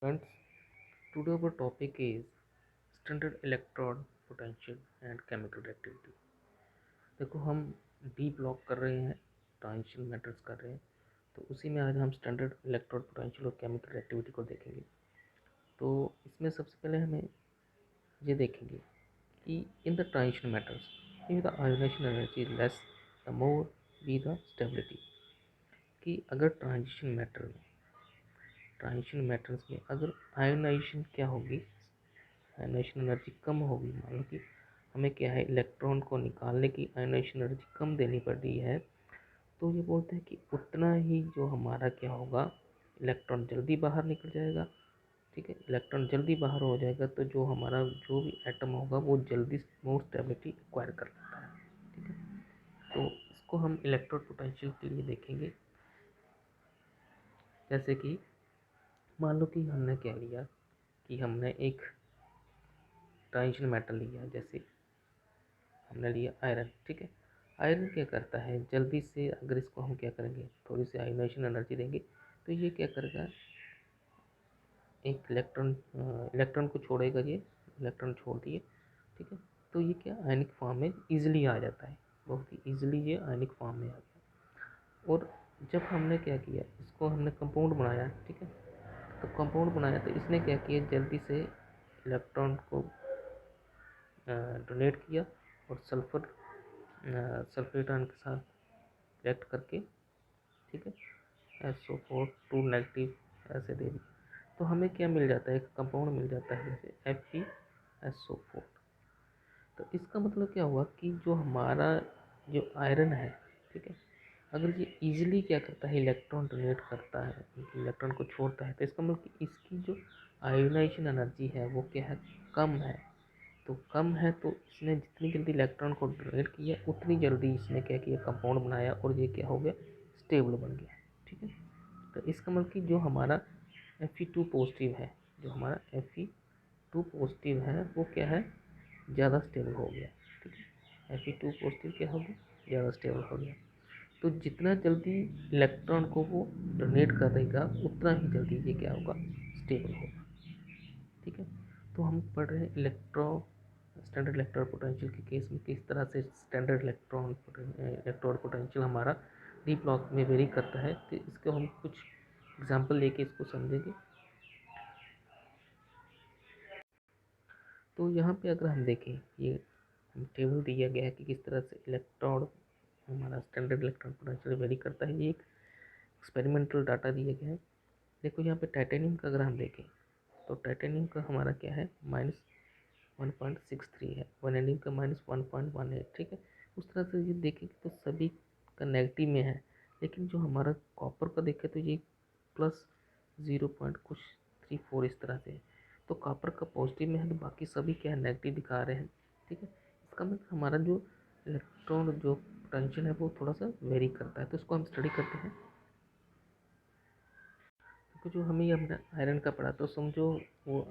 Friends, today our topic is standard electrode potential and chemical reactivity। देखो हम D block कर रहे हैं, ट्रांजिशन मैटर्स कर रहे हैं, तो उसी में आज हम स्टैंडर्ड इलेक्ट्रोड पोटेंशियल और केमिकल रिएक्टिविटी को देखेंगे। तो इसमें सबसे पहले हमें ये देखेंगे कि in the transition matters if the ionization energy is less the more be the stability. कि अगर ट्रांजिशन मैटर्स में अगर आयोनाइजेशन क्या होगी, आयोनाइजेशन एनर्जी कम होगी। मान लो कि हमें क्या है, इलेक्ट्रॉन को निकालने की आयोनाइजेशन एनर्जी कम देनी पड़ रही है, तो ये बोलते हैं कि उतना ही जो हमारा क्या होगा, इलेक्ट्रॉन जल्दी बाहर निकल जाएगा। ठीक है, इलेक्ट्रॉन जल्दी बाहर हो जाएगा तो जो हमारा जो भी एटम होगा वो जल्दी मोर स्टेबिलिटी एक्वायर कर लेता है। ठीक है, तो इसको हम इलेक्ट्रोड पोटेंशियल के लिए देखेंगे। जैसे कि मान लो कि हमने क्या लिया कि हमने एक ट्रांजिशन मेटल लिया, जैसे हमने लिया आयरन। ठीक है, आयरन क्या करता है, जल्दी से अगर इसको हम क्या करेंगे, थोड़ी सी आयोनाइजेशन एनर्जी देंगे तो ये क्या करेगा, एक इलेक्ट्रॉन को छोड़ेगा। ये इलेक्ट्रॉन छोड़ दिए, ठीक है, तो ये क्या आयनिक फॉर्म में ईजिली आ जाता है, बहुत ही ईजिली ये आयनिक फॉर्म में आ गया। और जब हमने क्या किया, इसको हमने कंपाउंड बनाया। ठीक है, तो कंपाउंड बनाया तो इसने क्या किया, जल्दी से इलेक्ट्रॉन को डोनेट किया और सल्फेट आयन के साथ रिएक्ट करके, ठीक है, SO4 2 नेगेटिव ऐसे दे दिया, तो हमें क्या मिल जाता है, एक कंपाउंड मिल जाता है जैसे FeSO4। तो इसका मतलब क्या हुआ कि जो हमारा जो आयरन है, ठीक है, अगर ये इजीली क्या करता है, इलेक्ट्रॉन डोनेट करता है, इलेक्ट्रॉन को छोड़ता है, तो इसका मतलब कि इसकी जो आयोनाइजेशन एनर्जी है वो क्या है, कम है। तो कम है तो इसने जितनी जल्दी इलेक्ट्रॉन को डोनेट किया उतनी जल्दी इसने क्या किया, कंपाउंड बनाया और ये क्या हो गया, स्टेबल बन गया। ठीक है, तो इसका मतलब कि जो हमारा Fe2 पॉजिटिव है, जो हमारा Fe2 पॉजिटिव है वो क्या है, ज़्यादा स्टेबल हो गया। ठीक है, Fe2 पॉजिटिव क्या हो गया, ज़्यादा स्टेबल हो गया। तो जितना जल्दी इलेक्ट्रॉन को वो डोनेट करेगा उतना ही जल्दी ये क्या होगा, स्टेबल होगा। ठीक है, तो हम पढ़ रहे हैं स्टैंडर्ड इलेक्ट्रोड पोटेंशियल के केस में किस तरह से स्टैंडर्ड इलेक्ट्रोड पोटेंशियल हमारा डी ब्लॉक में वेरी करता है। तो इसको हम कुछ एग्जांपल लेके इसको समझेंगे। तो यहाँ पे अगर हम देखें, ये हम टेबल दिया गया है कि किस तरह से इलेक्ट्रोड हमारा स्टैंडर्ड इलेक्ट्रोड पोटेंशियल वेरी करता है। ये एक एक्सपेरिमेंटल डाटा दिया गया है। देखो यहाँ पे टाइटेनियम का अगर हम देखें तो टाइटेनियम का हमारा क्या है, -1.63 है, वैनेडियम का -1.18। ठीक है, उस तरह से ये देखें तो सभी का नेगेटिव में है। लेकिन जो हमारा कॉपर का देखें तो ये +0.कुछ 34 इस तरह से है। तो कॉपर का पॉजिटिव में है तो बाकी सभी क्या है, नेगेटिव दिखा रहे हैं। ठीक है, इसका मतलब हमारा जो इलेक्ट्रॉन जो पोटेंशियल है वो थोड़ा सा वेरी करता है। तो इसको हम स्टडी करते हैं। तो जो हमें हमने आयरन का पढ़ा, तो समझो वो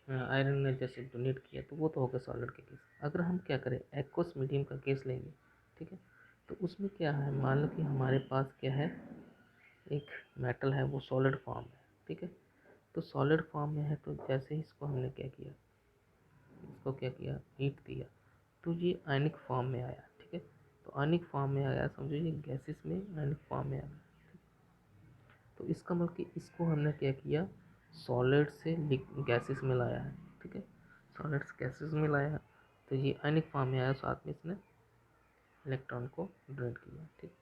आयरन ने जैसे डोनेट किया तो वो तो होगा सॉलिड के केस। अगर हम क्या करें, एक्वस मीडियम का केस लेंगे, ठीक है, तो उसमें क्या है, मान लो कि हमारे पास क्या है, एक मेटल है वो सॉलिड फॉर्म है। ठीक है, तो सॉलिड फॉर्म में है तो जैसे ही इसको हमने क्या किया, इसको क्या किया, हीट दिया, तो ये आयनिक फॉर्म में आया। ठीक है, तो आयनिक फॉर्म में आया, समझो ये गैसेस में आयनिक फॉर्म में आ गया। तो इसका मतलब कि इसको हमने क्या किया, सॉलिड से गैसेस में लाया है। ठीक है, सॉलिड से गैसेस में लाया, तो ये आयनिक फॉर्म में आया, साथ में इसने इलेक्ट्रॉन को डोनेट किया। ठीक,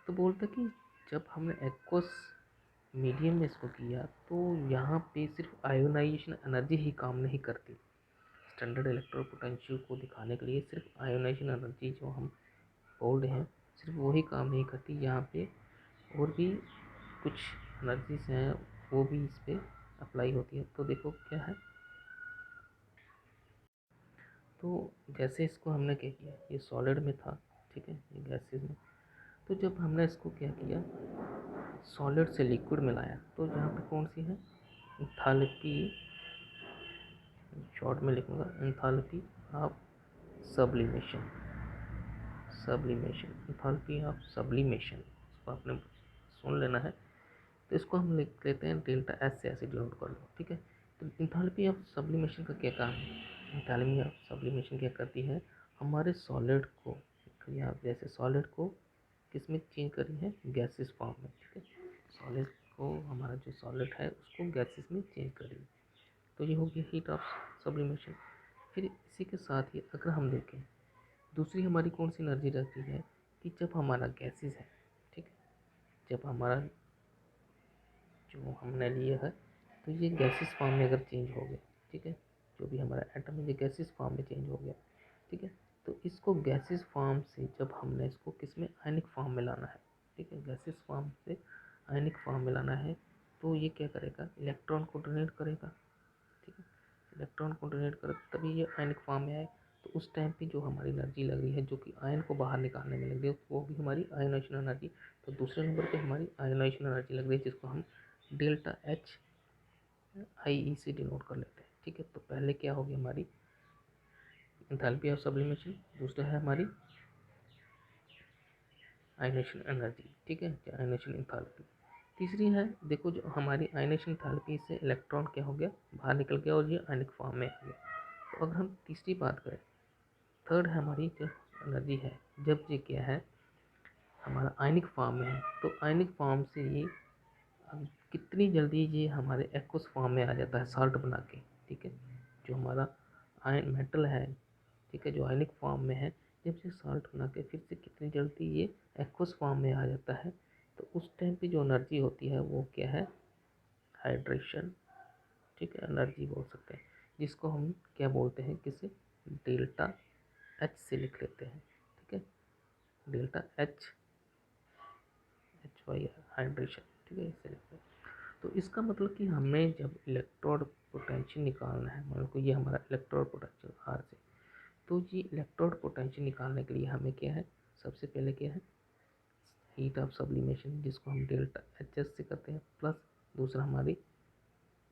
तो बोलते कि जब हमने एक्वस मीडियम में इसको किया तो यहाँ पे सिर्फ आयोनाइजेशन एनर्जी ही काम नहीं करती। स्टैंडर्ड इलेक्ट्रोड पोटेंशियल को दिखाने के लिए सिर्फ आयोनाइजेशन एनर्जी जो हम बोल रहे हैं सिर्फ वही काम नहीं करती, यहाँ पे और भी कुछ एनर्जीज हैं वो भी इस पर अप्लाई होती है। तो देखो क्या है, तो जैसे इसको हमने क्या किया, ये सॉलिड में था, ठीक है, ये गैसेज में, तो जब हमने इसको क्या किया, सॉलिड से लिक्विड में लाया, तो यहाँ पे कौन सी है, इंथैल्पी, शॉर्ट में लिखूँगा enthalpy of sublimation, enthalpy of sublimation, इसको आपने सुन लेना है तो इसको हम लिख लेते हैं डेल्टा एच से ऐसे डिनोट कर लो, ठीक है। तो इंथैल्पी ऑफ सब्लिमेशन का क्या काम है? इंथैल्पी ऑफ सब्लिमेशन क्या करती है, हमारे सॉलिड को, या जैसे सॉलिड को किस में चेंज करी है, गैसेस फॉर्म में, ठीक है। सॉलिड को, हमारा जो सॉलिड है उसको गैसेस में चेंज करी, तो ये हो गया हीट ऑफ सब्लिमेशन। फिर इसी के साथ ही अगर हम देखें दूसरी हमारी कौन सी एनर्जी रहती है, कि जब हमारा गैसेस है, ठीक है, जब हमारा जो हमने लिया है तो ये गैसेस फॉर्म में अगर चेंज हो गया, ठीक है, जो भी हमारा एटम है ये गैसेस फॉर्म में चेंज हो गया, ठीक है। तो इसको गैसेस फॉर्म से जब हमने इसको किस में, आयनिक फॉर्म में लाना है, ठीक है, गैसेस फॉर्म से आयनिक फॉर्म में लाना है, तो ये क्या करेगा, इलेक्ट्रॉन को डोनेट करेगा, ठीक है। इलेक्ट्रॉन को डोनेट कर तभी ये आयनिक फॉर्म में आए। तो उस टाइम पे जो हमारी एनर्जी लग रही है, जो कि आयन को बाहर निकालने में लग रही है, वो भी हमारी आयोनाइजेशन एनर्जी। तो दूसरे नंबर पे हमारी आयोनाइजेशन एनर्जी लग रही है, जिसको हम डेल्टा एच आई ई से डिनोट कर लेते हैं, ठीक है। तो पहले क्या होगी हमारी एंथैल्पी ऑफ सब्लिमेशन, दूसरा है हमारी आयोनाइजेशन एनर्जी, ठीक है, आयोनाइजेशन एंथैल्पी। तीसरी है, देखो जो हमारी आयोनाइजेशन एंथैल्पी से इलेक्ट्रॉन क्या हो गया, बाहर निकल गया और ये आयनिक फॉर्म में आ गया। तो अगर हम तीसरी बात करें, थर्ड है हमारी जो एनर्जी है, जब ये क्या है हमारा आयनिक फॉर्म में है, तो आयनिक फॉर्म से ये कितनी जल्दी ये हमारे एक्वस फॉर्म में आ जाता है साल्ट बना के, ठीक है। जो हमारा आयन मेटल है, ठीक है, जो आयनिक फॉर्म में है, जब से साल्ट बना के फिर से कितनी जल्दी ये एक्वस फॉर्म में आ जाता है, तो उस टाइम पे जो एनर्जी होती है वो क्या है, हाइड्रेशन, ठीक है, एनर्जी बोल सकते हैं, जिसको हम क्या बोलते हैं, किसे डेल्टा एच से लिख लेते हैं, ठीक है, delta H, H Y hydration, ठीक है, इससे लिखते हैं। तो इसका मतलब कि हमें जब इलेक्ट्रोड पोटेंशियल निकालना है, मान लो ये हमारा इलेक्ट्रोड पोटेंशियल आर से, तो ये इलेक्ट्रोड पोटेंशियल निकालने के लिए हमें क्या है, सबसे पहले क्या है, हीट ऑफ सब्लिमेशन, जिसको हम डेल्टा एच एस से करते हैं, प्लस दूसरा हमारी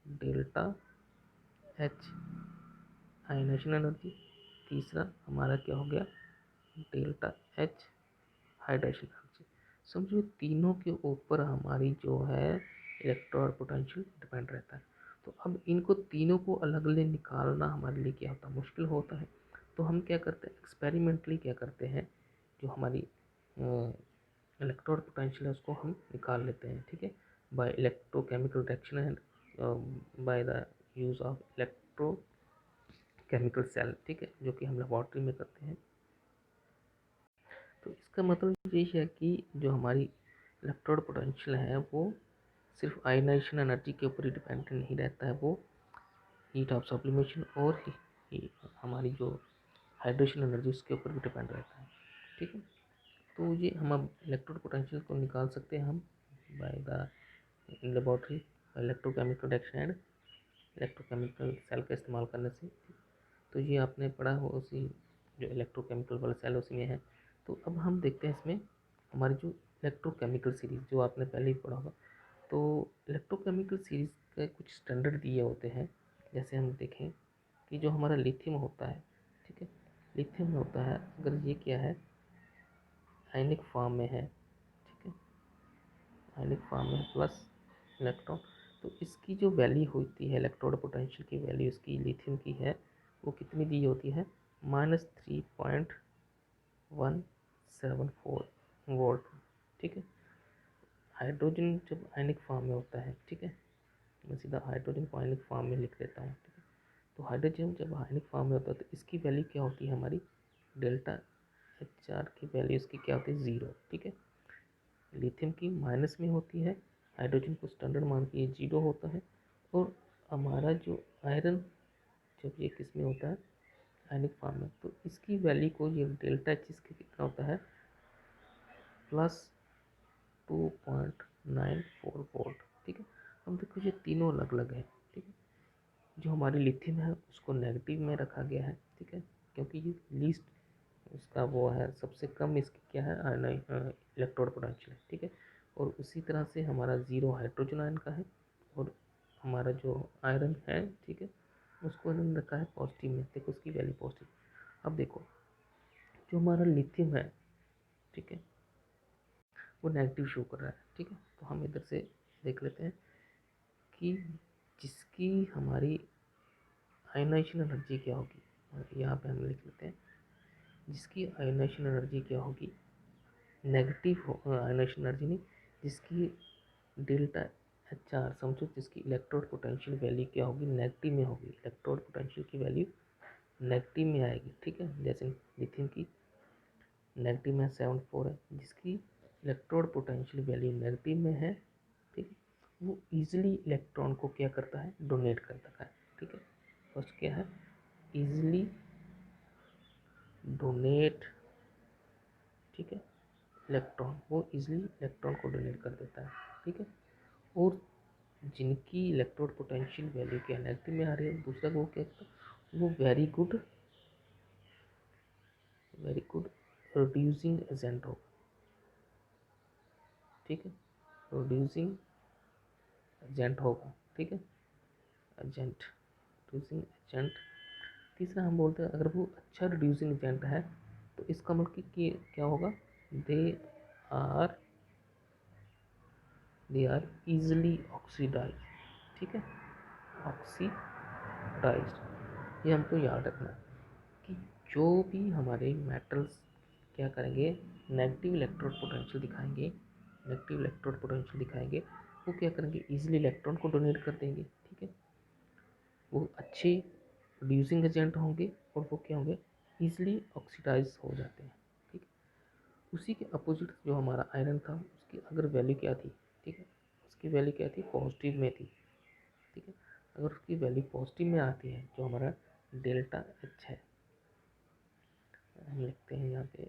डेल्टा एच आयनाइजेशन एनर्जी, तीसरा हमारा क्या हो गया, डेल्टा एच हाइड्रेशन एनर्जी। समझो तीनों के ऊपर हमारी जो है इलेक्ट्रॉन पोटेंशियल डिपेंड रहता है। तो अब इनको तीनों को अलग अलग निकालना हमारे लिए क्या होता है, मुश्किल होता है। तो हम क्या करते हैं, एक्सपेरिमेंटली क्या करते हैं, जो हमारी इलेक्ट्रॉन पोटेंशियल है उसको हम निकाल लेते हैं, ठीक है, by electrochemical reaction and by the use of electrochemical cell, ठीक है, जो कि हम लेबॉर्ट्री में करते हैं। तो इसका मतलब ये है कि जो हमारी इलेक्ट्रोड पोटेंशियल है वो सिर्फ आयनाइजेशन एनर्जी के ऊपर ही डिपेंडेंट नहीं रहता है, वो हीट ऑफ सब्लिमेशन और हमारी जो हाइड्रेशन एनर्जी उसके ऊपर भी डिपेंड रहता है, ठीक है। तो ये हम अब इलेक्ट्रोड पोटेंशियल को निकाल सकते हैं हम by the laboratory electrochemical reaction and electrochemical cell का इस्तेमाल करने से। तो ये आपने पढ़ा हो, उसी जो इलेक्ट्रोकेमिकल वाला सेल उसी में है। तो अब हम देखते हैं इसमें हमारी जो इलेक्ट्रोकेमिकल सीरीज़ जो आपने पहले ही पढ़ा होगा, तो इलेक्ट्रोकेमिकल सीरीज़ के कुछ स्टैंडर्ड दिए होते हैं। जैसे हम देखें कि जो हमारा लिथियम होता है, ठीक है, लिथियम होता है, अगर ये क्या है, आयनिक फॉर्म में है, ठीक है, आयनिक फॉर्म में प्लस इलेक्ट्रॉन, तो इसकी जो वैल्यू होती है इलेक्ट्रोड पोटेंशियल की वैल्यू इसकी लिथियम की है, वो कितनी दी होती है, -3.174 वोल्ट, ठीक है। हाइड्रोजन जब आयनिक फॉर्म में होता है, ठीक है, मैं सीधा हाइड्रोजन को आयनिक फॉर्म में लिख देता हूँ, ठीक है। तो हाइड्रोजन जब आयनिक फॉर्म में होता है तो इसकी वैल्यू क्या होती है, हमारी डेल्टा एच आर की वैल्यू इसकी क्या होती है, 0, ठीक है। लिथियम की माइनस में होती है, हाइड्रोजन को स्टैंडर्ड मान के ये 0 होता है, और हमारा जो आयरन जब ये किस में होता है, आयनिक फॉर्म में, तो इसकी वैल्यू को ये डेल्टा एच इसके कितना होता है, +2.94 वोल्ट, ठीक है। अब देखो ये तीनों अलग अलग है, ठीक है। जो हमारी लिथियम है उसको नेगेटिव में रखा गया है, ठीक है, क्योंकि ये लीस्ट उसका वो है, सबसे कम इसकी क्या है, इलेक्ट्रोड पोटेंशियल है, ठीक है। और उसी तरह से हमारा 0 हाइड्रोजन आयन का है, और हमारा जो आयरन है, ठीक है, उसको इन्होंने रखा है पॉजिटिव में, देखो उसकी वैल्यू पॉजिटिव। अब देखो जो हमारा लिथियम है, ठीक है, वो नेगेटिव शो कर रहा है, ठीक है। तो हम इधर से देख लेते हैं कि जिसकी हमारी आयनाइजेशन एनर्जी क्या होगी। यहाँ पे हम लिख लेते हैं जिसकी आयनाइजेशन एनर्जी क्या होगी, नेगेटिव आयनाइजेशन एनर्जी नहीं, जिसकी डेल्टा एच आर समझो, जिसकी इलेक्ट्रोड पोटेंशियल वैल्यू क्या होगी, नेगेटिव में होगी। इलेक्ट्रोड पोटेंशियल की वैल्यू नेगेटिव में आएगी, ठीक है। जैसे लिथियम की नेगेटिव में 74 है, जिसकी इलेक्ट्रोड पोटेंशियल वैल्यू नेगेटिव में है, ठीक है, वो इजीली इलेक्ट्रॉन को क्या करता है, डोनेट करता है, ठीक है। फर्स्ट क्या है, इजीली डोनेट, ठीक है, इलेक्ट्रॉन, वो इजीली इलेक्ट्रॉन को डोनेट कर देता है, ठीक है। और जिनकी इलेक्ट्रोड पोटेंशियल वैल्यू क्या नेगेटिव में आ रही है, दूसरा वो क्या करता है, वो वेरी गुड रिड्यूसिंग एजेंट होगा, ठीक है, रिड्यूसिंग एजेंट होगा, ठीक है, एजेंट, रिड्यूसिंग एजेंट। तीसरा हम बोलते हैं अगर वो अच्छा रिड्यूसिंग एजेंट है तो इसका मतलब कि क्या होगा, they are they are easily oxidize, ठीक है, ऑक्सीडाइज। ये हमको याद रखना है कि जो भी हमारे मेटल्स क्या करेंगे, नेगेटिव इलेक्ट्रोड पोटेंशियल दिखाएंगे, नेगेटिव इलेक्ट्रोड पोटेंशियल दिखाएंगे, वो क्या करेंगे, इजीली इलेक्ट्रॉन को डोनेट कर देंगे, ठीक है। वो अच्छे रिड्यूसिंग एजेंट होंगे और वो क्या होंगे, ईजिली ऑक्सीडाइज हो जाते हैं, ठीक है। उसी के अपोजिट जो हमारा आयरन था उसकी अगर वैल्यू क्या थी, ठीक है, उसकी वैल्यू क्या थी, पॉजिटिव में थी, ठीक है। अगर उसकी वैल्यू पॉजिटिव में आती है, जो हमारा डेल्टा एच है, हम लिखते हैं यहाँ पे,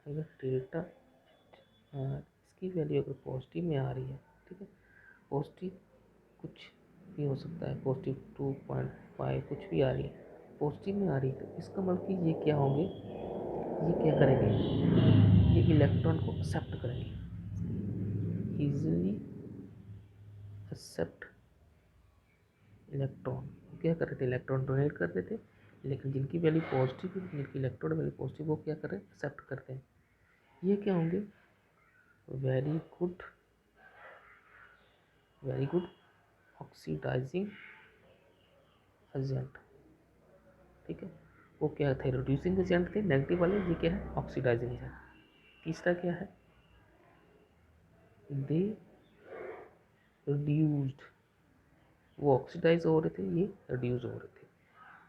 अगर डेल्टा इसकी वैल्यू अगर पॉजिटिव में आ रही है, ठीक है, पॉजिटिव कुछ भी हो सकता है, पॉजिटिव 2.5 कुछ भी आ रही है, पॉजिटिव में आ रही है, तो इसका मतलब कि ये क्या होंगे, ये क्या करेंगे, ये इलेक्ट्रॉन को एक्सेप्ट करेंगे, इजीली एक्सेप्ट इलेक्ट्रॉन। क्या कर रहे थे, इलेक्ट्रॉन डोनेट कर देते, लेकिन जिनकी वैल्यू पॉजिटिव है, जिनकी इलेक्ट्रॉन वैल्यू पॉजिटिव, वो क्या कर रहे हैं, एक्सेप्ट करते हैं। ये क्या होंगे, वेरी गुड ऑक्सीडाइजिंग एजेंट, ठीक है। वो क्या थे, रिड्यूसिंग एजेंट थे नेगेटिव वाले, ये क्या है, ऑक्सीडाइजिंग एजेंट। तीसरा क्या है, दे रिड्यूस्ड, वो ऑक्सीडाइज हो रहे थे, ये रिड्यूस हो रहे थे।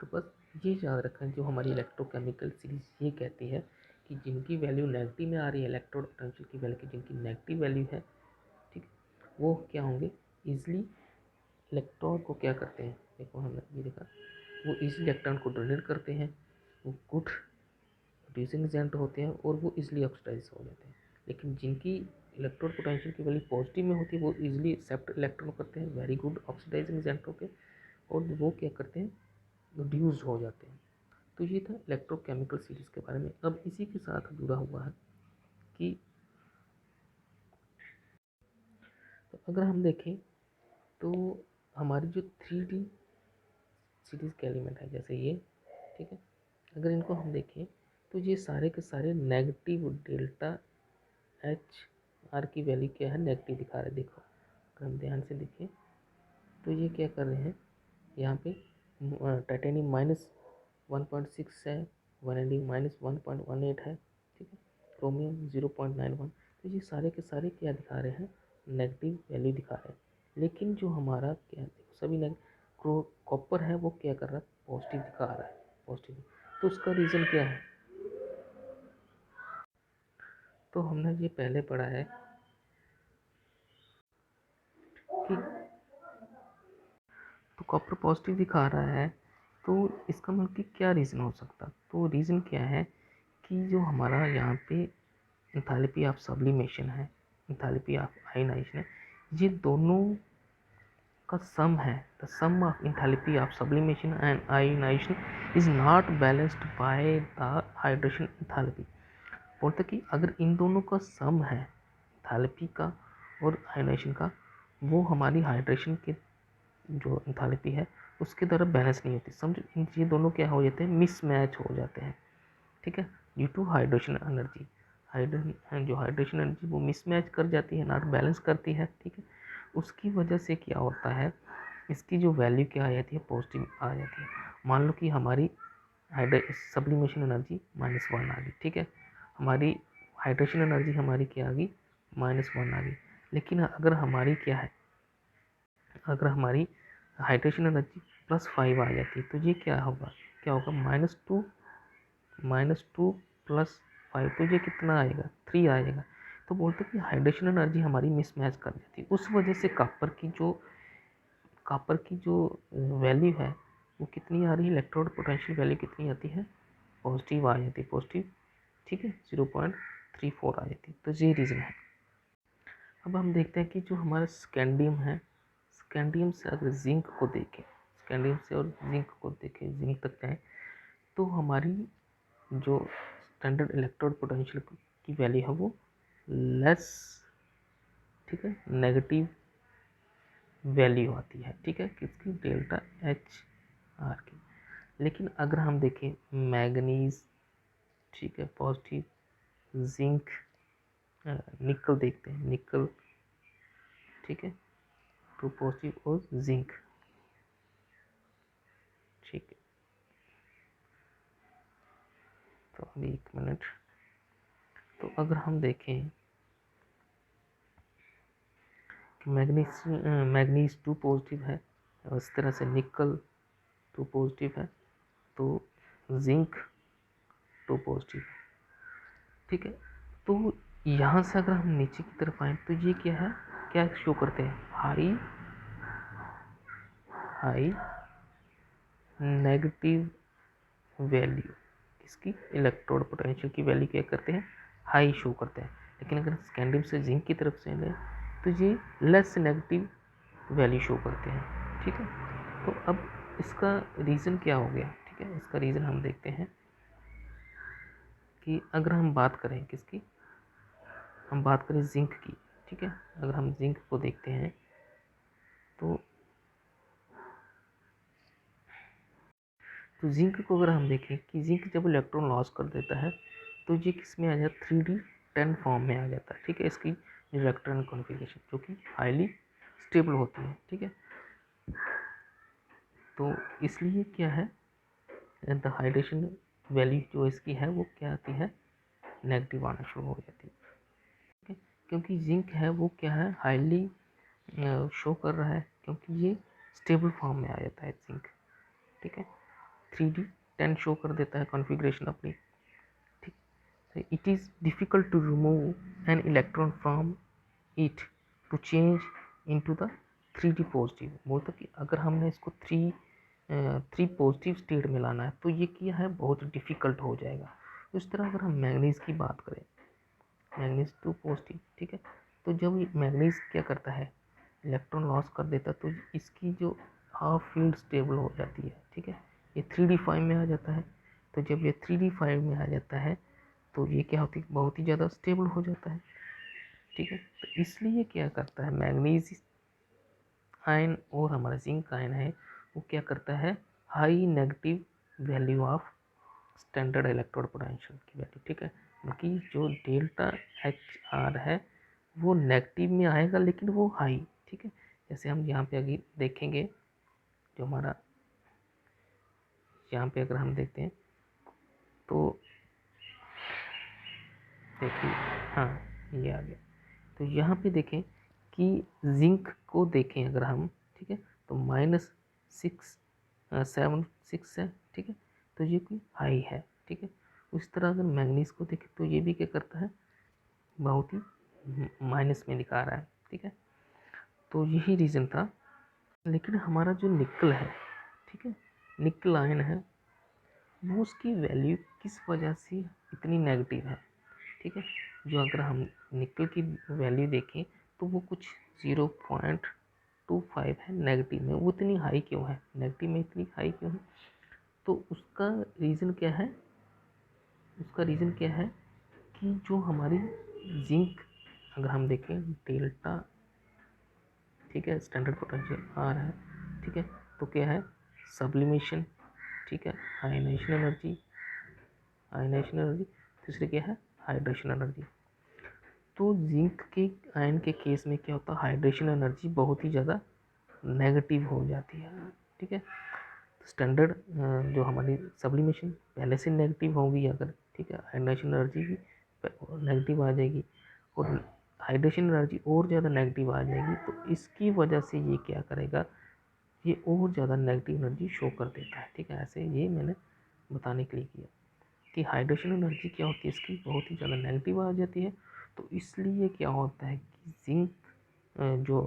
तो बस ये याद रखें, जो हमारी इलेक्ट्रोकेमिकल सीरीज ये कहती है कि जिनकी वैल्यू नेगेटिव में आ रही है, इलेक्ट्रोड पोटेंशियल की वैल्यू की जिनकी नेगेटिव वैल्यू है, ठीक, वो क्या होंगे, ईजिली इलेक्ट्रॉन को क्या करते हैं, देखो हमने ये देखा, वो इजीली इलेक्ट्रॉन को डोनेट करते हैं, वो गुड रिड्यूसिंग एजेंट होते हैं और वो इजीली ऑक्सीडाइज हो जाते हैं। लेकिन जिनकी इलेक्ट्रोड पोटेंशियल की वैल्यू पॉजिटिव में होती है, वो इजीली एक्सेप्ट इलेक्ट्रॉन करते हैं, वेरी गुड ऑक्सीडाइजिंग एजेंट होते हैं, और वो क्या करते हैं, रिड्यूस हो जाते हैं। तो ये था इलेक्ट्रोकेमिकल सीरीज के बारे में। अब इसी के साथ जुड़ा हुआ है कि तो अगर हम देखें तो हमारी जो 3D सीरीज के एलिमेंट है, जैसे ये, ठीक है, अगर इनको हम देखें तो ये सारे के सारे नेगेटिव डेल्टा एच आर की वैल्यू क्या है, नेगेटिव दिखा रहे हैं। देखो अगर हम ध्यान से देखें तो ये क्या कर रहे हैं, यहाँ पे टाइटेनियम -1.6 है, वैनेडियम -1.18 है, ठीक है, क्रोमियम 0.91। तो ये सारे के सारे क्या दिखा रहे हैं, नेगेटिव वैल्यू दिखा रहे हैं। लेकिन जो हमारा क्या है, देखो सभी कॉपर है वो क्या कर रहा है, पॉजिटिव दिखा रहा है, पॉजिटिव। तो उसका रीज़न क्या है, तो हमने ये पहले पढ़ा है कि तो कॉपर पॉजिटिव दिखा रहा है, तो इसका मतलब कि क्या रीज़न हो सकता, तो रीज़न क्या है कि जो हमारा यहाँ पे एंथैल्पी ऑफ सब्लिमेशन है, एंथैल्पी ऑफ आयनाइजेशन है, ये दोनों का सम है, the sum of enthalpy of sublimation and ionization is not balanced by the hydration enthalpy. बोलते कि अगर इन दोनों का सम है, एंथैल्पी का और आयनाइजेशन का, वो हमारी हाइड्रेशन के जो एंथैल्पी है उसके द्वारा बैलेंस नहीं होती। समझो ये दोनों क्या हो जाते हैं, मिसमैच हो जाते हैं, ठीक है, ड्यू टू हाइड्रेशन एनर्जी। जो हाइड्रेशन एनर्जी वो मिसमैच कर जाती है, नॉट बैलेंस करती है, ठीक है। उसकी वजह से क्या होता है, इसकी जो वैल्यू क्या आ जाती है, पॉजिटिव आ जाती है। मान लो कि हमारी सब्लिमेशन एनर्जी -1 आ गई, ठीक है, हमारी हाइड्रेशन एनर्जी हमारी क्या आ गई, -1 आ गई। लेकिन अगर हमारी क्या है, अगर हमारी हाइड्रेशन एनर्जी +5 आ जाती है तो ये क्या होगा, -2 +5, तो ये कितना आएगा, 3 आएगा। तो बोलते हैं कि हाइड्रेशन एनर्जी हमारी मिसमैच कर जाती है। उस वजह से कॉपर की जो वैल्यू है वो कितनी आ रही है, इलेक्ट्रोड पोटेंशियल वैल्यू कितनी आती है, पॉजिटिव आ जाती है, पॉजिटिव, ठीक है, 0.34 आ जाती है। तो ये रीज़न है। अब हम देखते हैं कि जो हमारा स्कैंडियम है, स्कैंडियम से अगर जिंक को देखें, स्कैंडियम से और जिंक को देखें, जिंक तक जाएँ, तो हमारी जो स्टैंडर्ड इलेक्ट्रोड पोटेंशियल की वैल्यू है वो लेस, ठीक है, नेगेटिव वैल्यू आती है, ठीक है, किसकी, डेल्टा एच आर की। लेकिन अगर हम देखें मैग्नीज, ठीक है, पॉजिटिव, जिंक, निकल देखते हैं, निकल, ठीक है, टू पॉजिटिव और जिंक, ठीक है। तो अभी 1 मिनट। तो अगर हम देखें कि मैग्नीज 2 पॉजिटिव है, और इस तरह से निकल 2 पॉजिटिव है, तो जिंक 2 पॉजिटिव, ठीक है। तो यहाँ से अगर हम नीचे की तरफ आए तो ये क्या है, क्या शो करते हैं, हाई नेगेटिव वैल्यू, किसकी, इलेक्ट्रोड पोटेंशियल की वैल्यू क्या करते हैं, हाई शो करते हैं। लेकिन अगर स्कैंडियम से जिंक की तरफ से लें तो ये लेस नेगेटिव वैल्यू शो करते हैं, ठीक है। तो अब इसका रीज़न क्या हो गया, ठीक है, इसका रीज़न हम देखते हैं कि अगर हम बात करें किसकी, हम बात करें जिंक की, ठीक है। अगर हम जिंक को देखते हैं तो जिंक को अगर हम देखें कि जिंक जब इलेक्ट्रॉन लॉस कर देता है तो ये किस में आ जाता है, 3D10 फॉर्म में आ जाता है, ठीक है। इसकी इलेक्ट्रॉन कॉन्फ़िगरेशन जो कि हाईली स्टेबल होती है, ठीक है। तो इसलिए क्या है, द हाइड्रेशन वैल्यू जो इसकी है वो क्या आती है, नेगेटिव आना शुरू हो जाती है, ठीक है। क्योंकि जिंक है वो क्या है, हाईली शो कर रहा है, क्योंकि ये स्टेबल फॉर्म में आ जाता है जिंक, ठीक है। 3D10 शो कर देता है कॉन्फ़िगरेशन अपनी, ठीक। It is difficult to remove an electron from it to change into the 3D positive. बोलता कि अगर हमने इसको 3 पॉजिटिव स्टेट में लाना है तो ये क्या है, बहुत डिफ़िकल्ट हो जाएगा। इस तरह अगर हम मैग्नीज की बात करें, मैग्नीज 2 पॉजिटिव, ठीक है, तो जब ये मैग्नीज क्या करता है, इलेक्ट्रॉन लॉस कर देता है, तो इसकी जो हाफ फील्ड स्टेबल हो जाती है, ठीक है, ये 3D5 में आ जाता है। तो जब ये 3D5 में आ जाता है तो ये क्या होती है, बहुत ही ज़्यादा स्टेबल हो जाता है, ठीक है। तो इसलिए क्या करता है, मैग्नीज आयन और हमारा जिंक आयन है वो क्या करता है, high negative value of standard electrode potential की वैल्यू, ठीक है, क्योंकि जो डेल्टा एच आर है वो नेगेटिव में आएगा लेकिन वो हाई, ठीक है। जैसे हम यहाँ पे आगे देखेंगे, जो हमारा यहाँ पे अगर हम देखते हैं तो देखिए, हाँ ये आ गया। तो यहाँ पे देखें कि जिंक को देखें अगर हम, ठीक है, तो -676 है, ठीक है, तो ये कोई हाई है, ठीक है। उस तरह अगर मैग्नीज को देखें तो ये भी क्या करता है, बहुत ही माइनस में दिखा रहा है, ठीक है। तो यही रीज़न था। लेकिन हमारा जो निकल है, ठीक है, निकल आयन है वो उसकी वैल्यू किस वजह से इतनी नेगेटिव है, ठीक है। जो अगर हम निकल की वैल्यू देखें तो वो कुछ 0.25 है नेगेटिव में, वो इतनी हाई क्यों है, नेगेटिव में इतनी हाई क्यों है, तो उसका रीज़न क्या है, उसका रीज़न क्या है कि जो हमारी जिंक अगर हम देखें डेल्टा, ठीक है, स्टैंडर्ड पोटेंशियल आर है, ठीक है, तो क्या है, सब्लिमेशन, ठीक है, आयनाइजेशन एनर्जी, तीसरी क्या है, हाइड्रेशन एनर्जी। तो जिंक के आयन के केस में क्या होता है, हाइड्रेशन एनर्जी बहुत ही ज़्यादा नेगेटिव हो जाती है। ठीक है, स्टैंडर्ड जो हमारी सब्लिमेशन पहले से नेगेटिव होगी अगर, ठीक है, हाइड्रेशन एनर्जी भी नेगेटिव आ जाएगी और हाइड्रेशन एनर्जी और ज़्यादा नेगेटिव आ जाएगी, तो इसकी वजह से ये क्या करेगा, ये और ज़्यादा नेगेटिव एनर्जी शो कर देता है। ठीक है, ऐसे ये मैंने बताने के लिए किया कि हाइड्रेशन एनर्जी क्या होती है, इसकी बहुत ही ज़्यादा नेगेटिव आ जाती है। तो इसलिए क्या होता है कि जिंक जो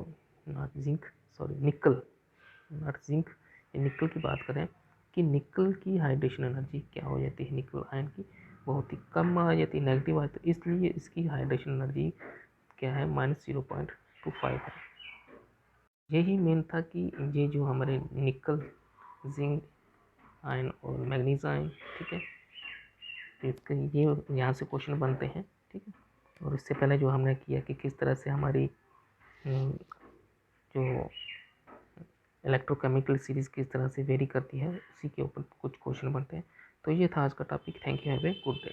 नॉट जिंक सॉरी निकल नॉट जिंक निकल की बात करें कि निकल की हाइड्रेशन एनर्जी क्या हो जाती है, निकल आयन की बहुत ही कम आ जाती है, नेगेटिव आती है, इसलिए इसकी हाइड्रेशन एनर्जी क्या है -0.25 है। यही मेन था कि ये जो हमारे निकल, जिंक आयन और मैग्नीज आयन, ठीक है, इसके ये यहाँ से क्वेश्चन बनते हैं। ठीक है, और इससे पहले जो हमने किया कि किस तरह से हमारी जो इलेक्ट्रोकेमिकल सीरीज़ किस तरह से वेरी करती है, उसी के ऊपर कुछ क्वेश्चन बनते हैं। तो ये था आज का topic. Thank you, have a good day.